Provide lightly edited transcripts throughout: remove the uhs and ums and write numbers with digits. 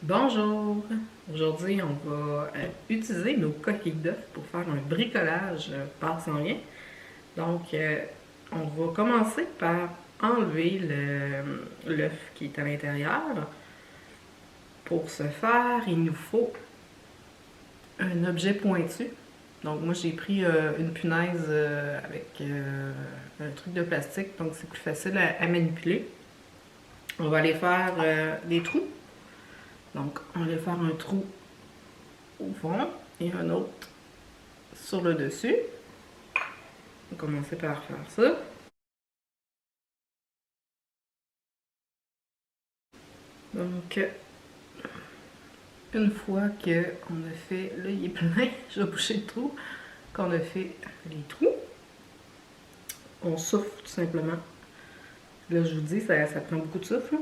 Bonjour! Aujourd'hui, on va utiliser nos coquilles d'œufs pour faire un bricolage passe en lien. Donc, on va commencer par enlever l'œuf qui est à l'intérieur. Pour ce faire, il nous faut un objet pointu. Donc, moi, j'ai pris une punaise avec un truc de plastique, donc c'est plus facile à manipuler. On va aller faire des trous. Donc, on va aller faire un trou au fond et un autre sur le dessus. On va commencer par faire ça. Donc, une fois qu'on a fait, là il est plein, je vais boucher le trou, qu'on a fait les trous, on souffle tout simplement. Là, je vous dis, ça prend beaucoup de souffle.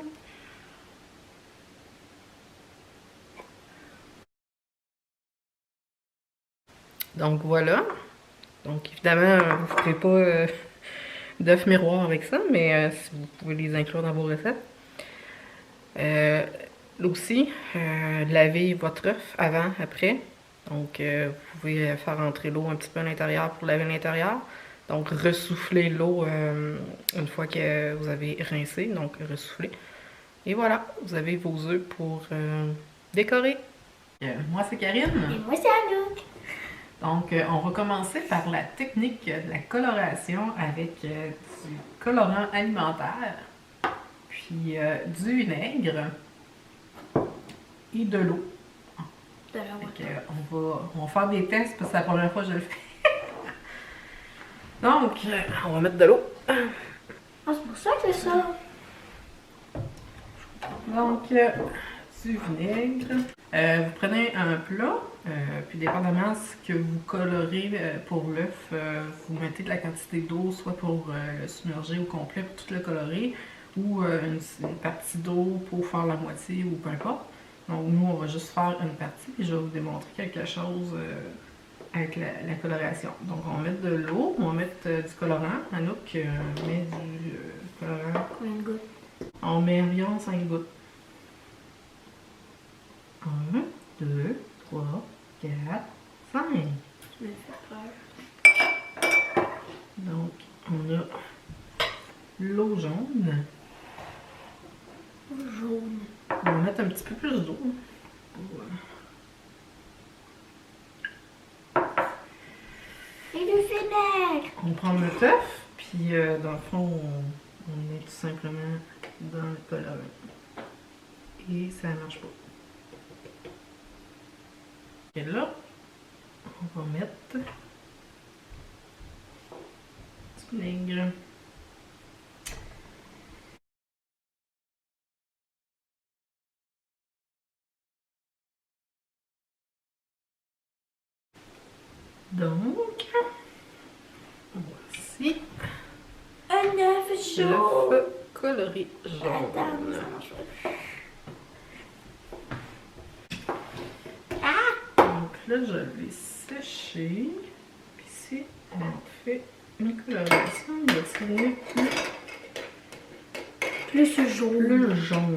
Donc voilà. Donc évidemment, vous ne ferez pas d'œufs miroir avec ça, mais si vous pouvez les inclure dans vos recettes. Là aussi, lavez votre œuf avant, après. Donc, vous pouvez faire entrer l'eau un petit peu à l'intérieur pour laver l'intérieur. Donc, ressoufflez l'eau une fois que vous avez rincé. Donc, ressoufflez. Et voilà, vous avez vos œufs pour décorer. Moi, c'est Karine. Et moi, c'est Anouk. Donc, on va commencer par la technique de la coloration avec du colorant alimentaire, puis du vinaigre et de l'eau. On va faire des tests parce que c'est la première fois que je le fais. Donc, on va mettre de l'eau. Ah, c'est pour ça que ça. Donc, du vinaigre. Vous prenez un plat, puis dépendamment de ce que vous colorez pour l'œuf, vous mettez de la quantité d'eau, soit pour le submerger au complet pour tout le colorer, ou une partie d'eau pour faire la moitié, ou peu importe. Donc, nous, on va juste faire une partie, puis je vais vous démontrer quelque chose avec la coloration. Donc, on va mettre de l'eau, on va mettre du colorant. Anouk met du colorant. Combien de gouttes? On met environ 5 gouttes. 1, 2, 3, 4, 5. Tu me fais peur. Donc, on a l'eau jaune. Jaune. On va mettre un petit peu plus d'eau. Et du vinaigre. On prend notre œuf, puis dans le fond, on met tout simplement dans le colorant. Et ça ne marche pas. Et là, on va mettre du vinaigre. Donc, voici Un œuf jaune. l'œuf coloré jaune. Attends, ça marche pas. Ah! Donc là, je l'ai séché. Puis ici, on fait une coloration de tirer Plus jaune. le jaune.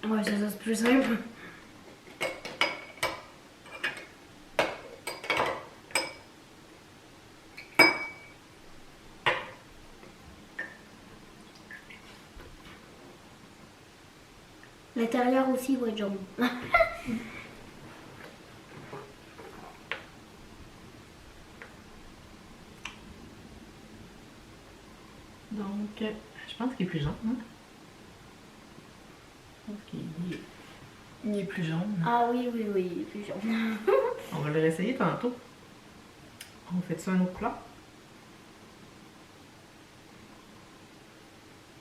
Ouais, ça c'est plus simple. L'intérieur aussi va être jaune. Donc, je pense qu'il est plus jaune. Hein? Je pense qu'il est plus jaune. Ah oui, oui, oui, il est plus jaune. On va le réessayer tantôt. On fait ça un autre plat.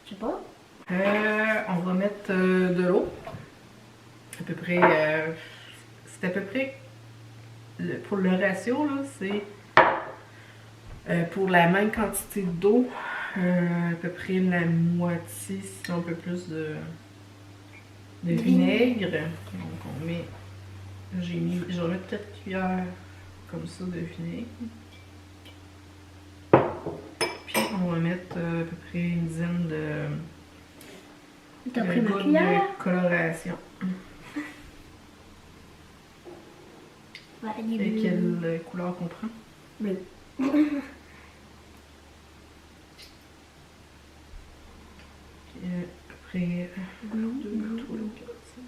Je sais pas. On va mettre de l'eau. À peu près. C'est à peu près. Pour le ratio, là, c'est pour la même quantité d'eau, à peu près la moitié, sinon un peu plus de vinaigre. Donc on met. Je vais mettre 4 cuillères comme ça de vinaigre. Puis on va mettre ferait une dizaine T'as de pris ma gouttes cuillère? de coloration. Ouais, il est Et bleu. quelle couleur qu'on prend? Bleu. Après, Bleu, 2, bleu, 3, bleu. 4, 5,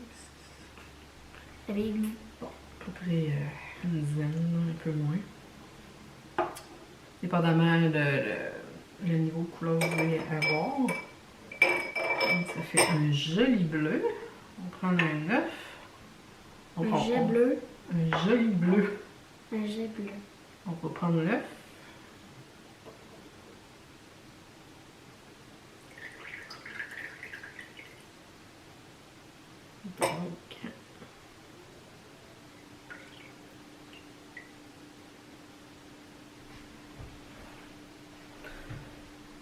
6. Avec bleu. Bon, à peu près une dizaine, un peu moins. Dépendamment le niveau de couleur que vous voulez avoir. Donc, ça fait un joli bleu. On prend un œuf. Donc, Un jet bleu. Un joli bleu. Un jet bleu. On va prendre l'œuf.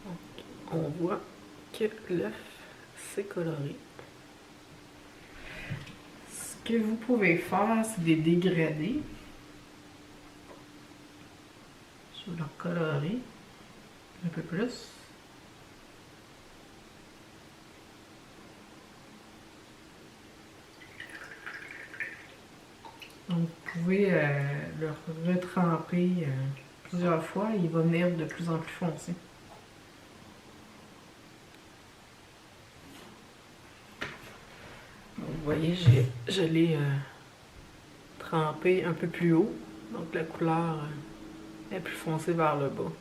Donc, on voit que l'œuf s'est coloré. Ce que vous pouvez faire, c'est des dégradés. Je vais leur colorer un peu plus. Donc, vous pouvez le retremper plusieurs fois et il va venir de plus en plus foncé. Donc, vous voyez, je l'ai trempé un peu plus haut. Donc, la couleur est plus foncée vers le bas.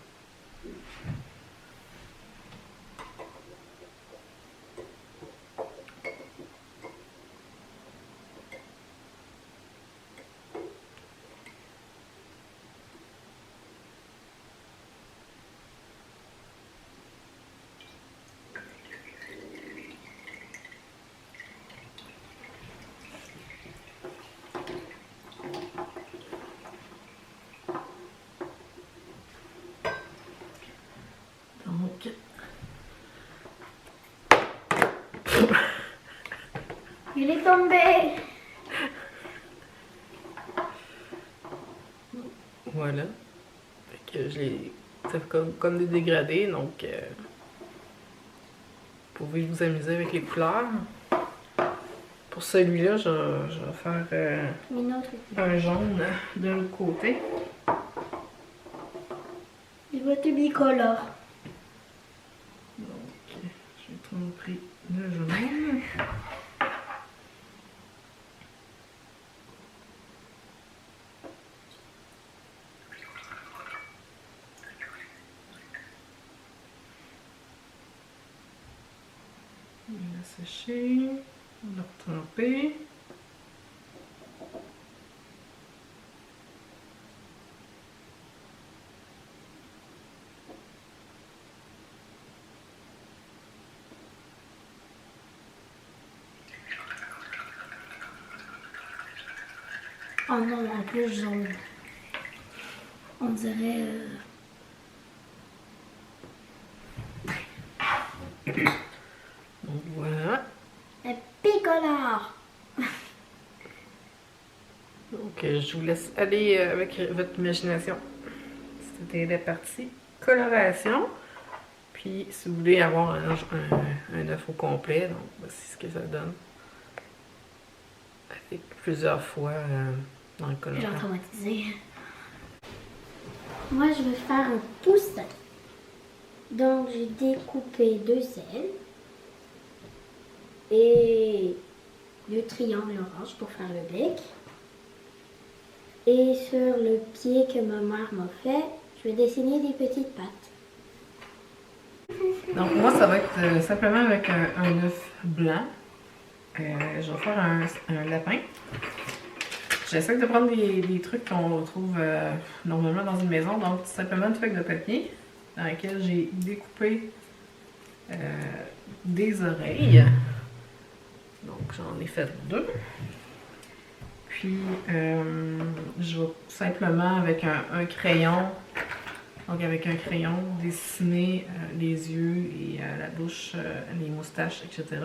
Donc, Il est tombé. voilà. Fait que ça fait comme des dégradés, donc vous pouvez vous amuser avec les couleurs. Pour celui-là, je vais faire Une autre. un jaune de l'autre côté. Il va être bicolore. Donc, j'ai tout pris le jaune. On va sécher, on va retremper. Oh non, en plus jaune. On dirait... Donc voilà. un bicolore. Donc je vous laisse aller avec votre imagination. C'était la partie coloration. Puis si vous voulez avoir un œuf au complet, donc voici ce que ça donne. Avec plusieurs fois dans le J'ai colorant. traumatisé. Moi, je vais faire un poussin. Donc, j'ai découpé 2 ailes et 2 triangles orange pour faire le bec. Et sur le pied que ma mère m'a fait, je vais dessiner des petites pattes. Donc moi, ça va être simplement avec un œuf blanc. Je vais faire un lapin. J'essaie de prendre des trucs qu'on retrouve normalement dans une maison. Donc simplement une feuille de papier dans laquelle j'ai découpé des oreilles. Donc j'en ai fait 2. Puis je vais simplement avec un crayon, donc avec un crayon, dessiner les yeux et la bouche, les moustaches, etc.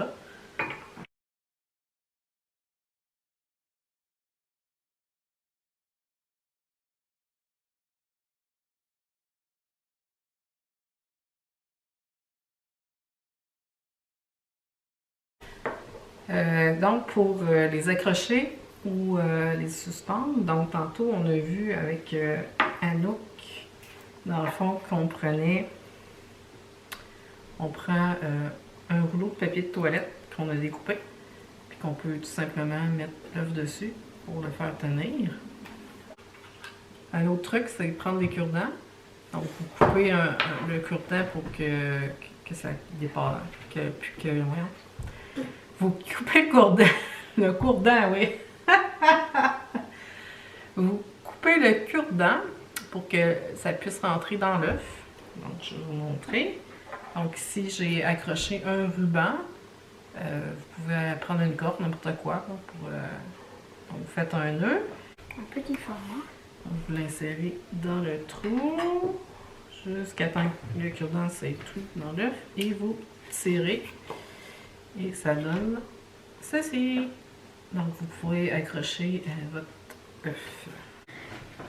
Donc, pour les accrocher ou les suspendre, donc tantôt on a vu avec Anouk, dans le fond, qu'on prenait, on prend un rouleau de papier de toilette qu'on a découpé, puis qu'on peut tout simplement mettre l'œuf dessus pour le faire tenir. Un autre truc, c'est de prendre des cure-dents. Donc, vous coupez le cure-dent pour que ça dépasse, voyons. Vous coupez le cure-dent. Le cure-dent, oui. Vous coupez le cure-dent pour que ça puisse rentrer dans l'œuf. Donc, je vais vous montrer. Donc, ici, j'ai accroché un ruban. Vous pouvez prendre une corde, n'importe quoi. Pour, donc, vous faites un nœud. Un petit format. Donc, vous l'insérez dans le trou jusqu'à temps que le cure-dent s'est tout dans l'œuf. Et vous tirez. Et ça donne ceci. Donc, vous pourrez accrocher votre œuf.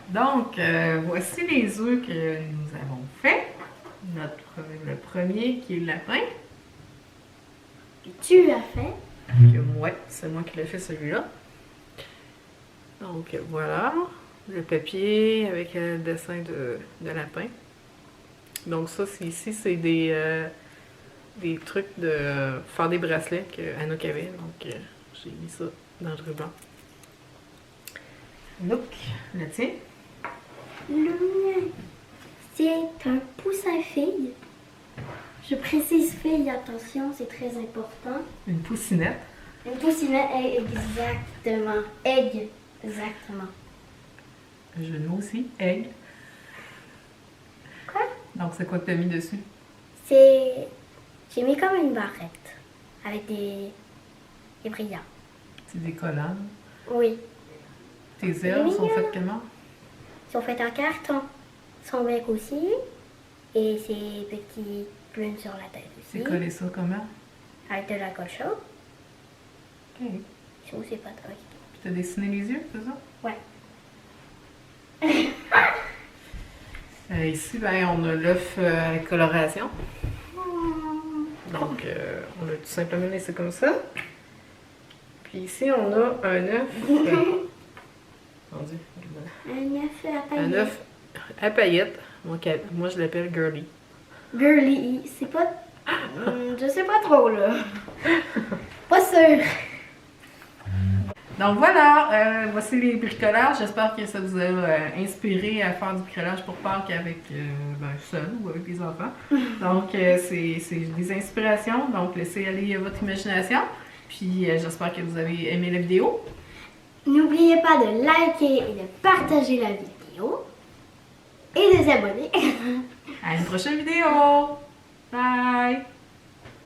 Donc, voici les œufs que nous avons faits. Le premier qui est le lapin. Et tu l'as fait. Ouais, c'est moi qui l'ai fait celui-là. Donc, voilà. Le papier avec le dessin de lapin. Donc, ça, ici, c'est des trucs de faire des bracelets qu'Anouk avait. Donc, j'ai mis ça dans le ruban. Anouk, le tien? Le mien, c'est un poussin fille. Je précise fille, attention, c'est très important. Une poussinette. Une poussinette, exactement. Exactement. Un jeu de mots aussi. Egg. Quoi? Donc, c'est quoi que tu as mis dessus? J'ai mis comme une barrette avec des brillants. C'est des collants. Oui. Tes ailes sont faites comment? Ils sont faites en carton. Son bec aussi. Et ses petites plumes sur la tête aussi. C'est collé ça comment? Avec de la colle chaude. Ok. Chaud, c'est pas trop. Puis tu as dessiné les yeux, c'est ça? Ouais. Ici, ben, on a l'œuf à coloration. Donc, on l'a tout simplement laissé comme ça. Puis ici, on a un œuf. Un œuf à paillettes. Un œuf à paillettes. Moi, je l'appelle Girly. Girly, c'est pas. Je sais pas trop, là. Pas sûr. Donc voilà, voici les bricolages. J'espère que ça vous a inspiré à faire du bricolage pour Pâques avec seul ou avec les enfants. Donc c'est des inspirations, donc laissez aller votre imagination. Puis j'espère que vous avez aimé la vidéo. N'oubliez pas de liker et de partager la vidéo. Et de vous abonner. À une prochaine vidéo. Bye!